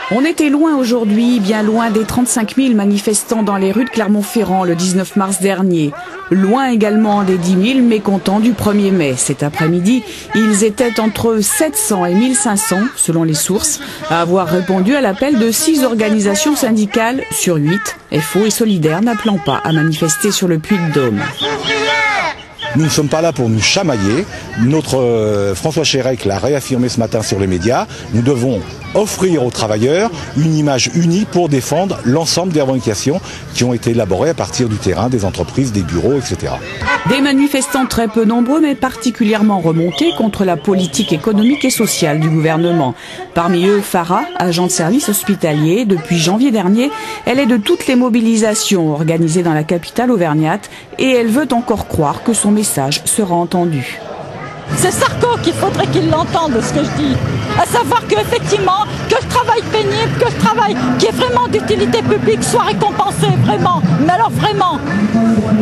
On était loin aujourd'hui, bien loin des 35 000 manifestants dans les rues de Clermont-Ferrand le 19 mars dernier. Loin également des 10 000 mécontents du 1er mai. Cet après-midi, ils étaient entre 700 et 1500, selon les sources, à avoir répondu à l'appel de 6 organisations syndicales sur 8, FO et Solidaires, n'appelant pas à manifester sur le Puy-de-Dôme. Nous ne sommes pas là pour nous chamailler. Notre François Chérèque l'a réaffirmé ce matin sur les médias. Nous devons offrir aux travailleurs une image unie pour défendre l'ensemble des revendications qui ont été élaborées à partir du terrain, des entreprises, des bureaux, etc. Des manifestants très peu nombreux, mais particulièrement remontés contre la politique économique et sociale du gouvernement. Parmi eux, Farah, agent de service hospitalier. Depuis janvier dernier, elle est de toutes les mobilisations organisées dans la capitale auvergnate et elle veut encore croire que son message sera entendu. C'est Sarko qu'il faudrait qu'il l'entende, ce que je dis. À savoir qu'effectivement, que le travail pénible, que le travail qui est vraiment d'utilité publique soit récompensé, vraiment. Mais alors vraiment.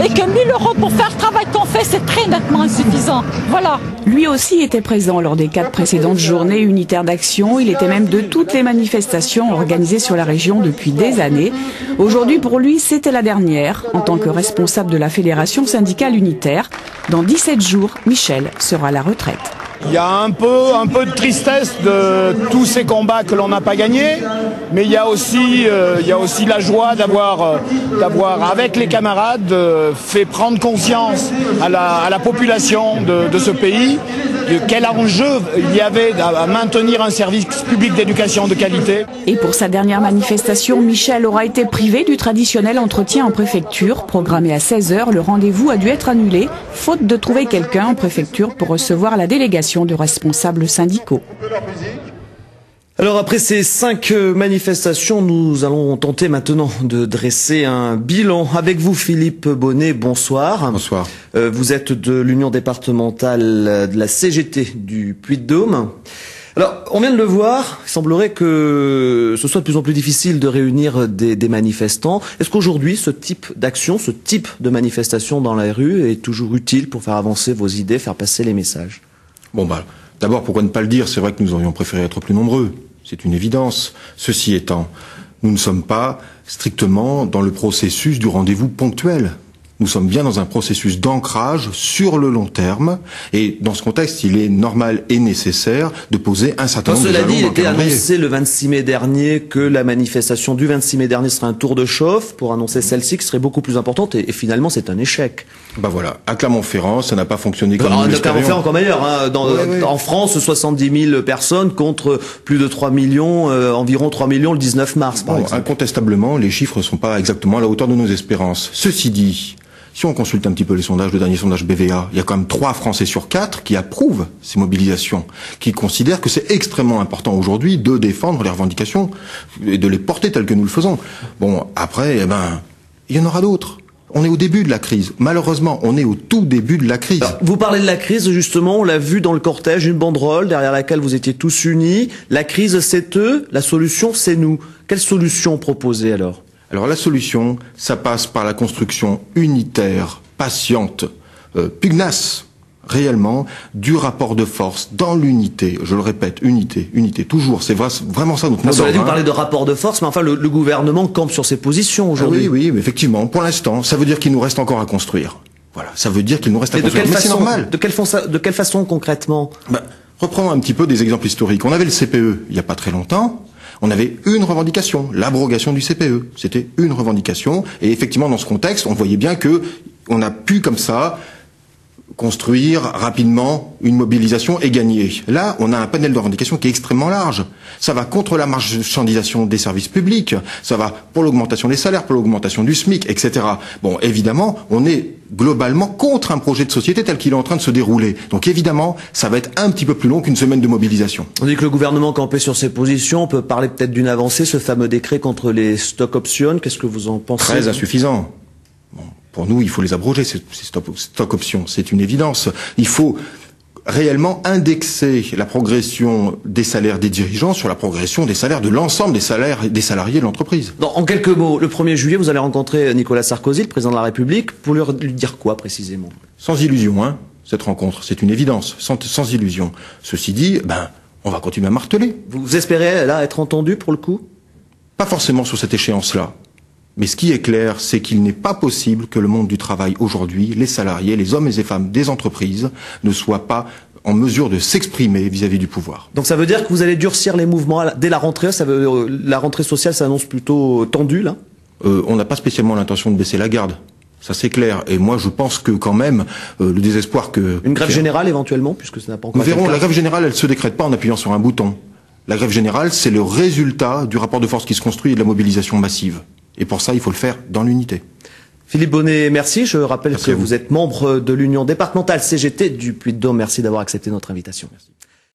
Et que 1 000 € pour faire le travail qu'on fait, c'est très nettement insuffisant. Voilà. Lui aussi était présent lors des 4 précédentes journées unitaires d'action. Il était même de toutes les manifestations organisées sur la région depuis des années. Aujourd'hui, pour lui, c'était la dernière. En tant que responsable de la Fédération syndicale unitaire, dans 17 jours, Michel sera à la retraite. Il y a un peu de tristesse de tous ces combats que l'on n'a pas gagnés, mais il y a aussi la joie d'avoir avec les camarades fait prendre conscience à la population de ce pays de quel enjeu il y avait à maintenir un service public d'éducation de qualité. Et pour sa dernière manifestation, Michel aura été privé du traditionnel entretien en préfecture. Programmé à 16 h, le rendez-vous a dû être annulé, faute de trouver quelqu'un en préfecture pour recevoir la délégation de responsables syndicaux. Alors après ces 5 manifestations, nous allons tenter maintenant de dresser un bilan. Avec vous Philippe Bonnet, bonsoir. Bonsoir. Vous êtes de l'Union départementale de la CGT du Puy-de-Dôme. Alors, on vient de le voir, il semblerait que ce soit de plus en plus difficile de réunir des manifestants. Est-ce qu'aujourd'hui, ce type d'action, ce type de manifestation dans la rue est toujours utile pour faire avancer vos idées, faire passer les messages ? Bon d'abord, pourquoi ne pas le dire? C'est vrai que nous aurions préféré être plus nombreux. C'est une évidence. Ceci étant, nous ne sommes pas strictement dans le processus du rendez-vous ponctuel. Nous sommes bien dans un processus d'ancrage sur le long terme. Et dans ce contexte, il est normal et nécessaire de poser un certain nombre de jalons. Cela dit, il était annoncé le 26 mai dernier que la manifestation du 26 mai dernier serait un tour de chauffe pour annoncer celle-ci qui serait beaucoup plus importante. Et finalement, c'est un échec. Bah voilà, à Clermont-Ferrand, ça n'a pas fonctionné comme nous l'espérions. Clermont-Ferrand comme ailleurs. Hein. En France, 70 000 personnes contre plus de 3 millions, environ 3 millions le 19 mars, par exemple. Incontestablement, les chiffres ne sont pas exactement à la hauteur de nos espérances. Ceci dit, si on consulte un petit peu les sondages, le dernier sondage BVA, il y a quand même 3 Français sur 4 qui approuvent ces mobilisations, qui considèrent que c'est extrêmement important aujourd'hui de défendre les revendications et de les porter telles que nous le faisons. Bon, après, il y en aura d'autres. On est au début de la crise. Malheureusement, on est au tout début de la crise. Alors, vous parlez de la crise, justement, on l'a vu dans le cortège, une banderole derrière laquelle vous étiez tous unis. La crise, c'est eux, la solution, c'est nous. Quelle solution proposer alors ? Alors la solution, ça passe par la construction unitaire, patiente, pugnace, réellement, du rapport de force dans l'unité. Je le répète, unité, toujours. C'est vraiment ça notre mot d'ordre. Vous parlez de rapport de force, mais enfin le gouvernement campe sur ses positions aujourd'hui. Oui, mais effectivement. Pour l'instant, ça veut dire qu'il nous reste encore à construire. Voilà, ça veut dire qu'il nous reste à construire. Mais c'est normal. De quelle façon concrètement ? Reprenons un petit peu des exemples historiques. On avait le CPE il n'y a pas très longtemps. On avait une revendication, l'abrogation du CPE. C'était une revendication. Et effectivement, dans ce contexte, on voyait bien que on a pu, comme ça, construire rapidement une mobilisation et gagner. Là, on a un panel de revendications qui est extrêmement large. Ça va contre la marchandisation des services publics, ça va pour l'augmentation des salaires, pour l'augmentation du SMIC, etc. Bon, évidemment, on est globalement contre un projet de société tel qu'il est en train de se dérouler. Donc évidemment, ça va être un petit peu plus long qu'une semaine de mobilisation. On dit que le gouvernement campait sur ses positions, on peut parler peut-être d'une avancée, ce fameux décret contre les stock options, qu'est-ce que vous en pensez ? Très insuffisant. Bon, pour nous, il faut les abroger, ces stock options, c'est une évidence. Il faut réellement indexer la progression des salaires des dirigeants sur la progression des salaires de l'ensemble des salariés de l'entreprise. En quelques mots, le 1er juillet, vous allez rencontrer Nicolas Sarkozy, le président de la République, pour lui dire quoi précisément ? Sans illusion, cette rencontre, c'est une évidence, sans illusion. Ceci dit, on va continuer à marteler. Vous espérez là être entendu pour le coup ? Pas forcément sur cette échéance-là. Mais ce qui est clair, c'est qu'il n'est pas possible que le monde du travail aujourd'hui, les salariés, les hommes et les femmes des entreprises, ne soient pas en mesure de s'exprimer vis-à-vis du pouvoir. Donc ça veut dire que vous allez durcir les mouvements dès la rentrée. La rentrée sociale s'annonce plutôt tendue, là? On n'a pas spécialement l'intention de baisser la garde. Ça c'est clair. Et moi je pense que quand même, le désespoir que... Une grève générale éventuellement, puisque ça n'a pas encore été le cas. Nous verrons, la grève générale, elle se décrète pas en appuyant sur un bouton. La grève générale, c'est le résultat du rapport de force qui se construit et de la mobilisation massive. Et pour ça, il faut le faire dans l'unité. Philippe Bonnet, merci. Je rappelle que vous êtes membre de l'Union départementale CGT du Puy-de-Dôme. Merci d'avoir accepté notre invitation. Merci.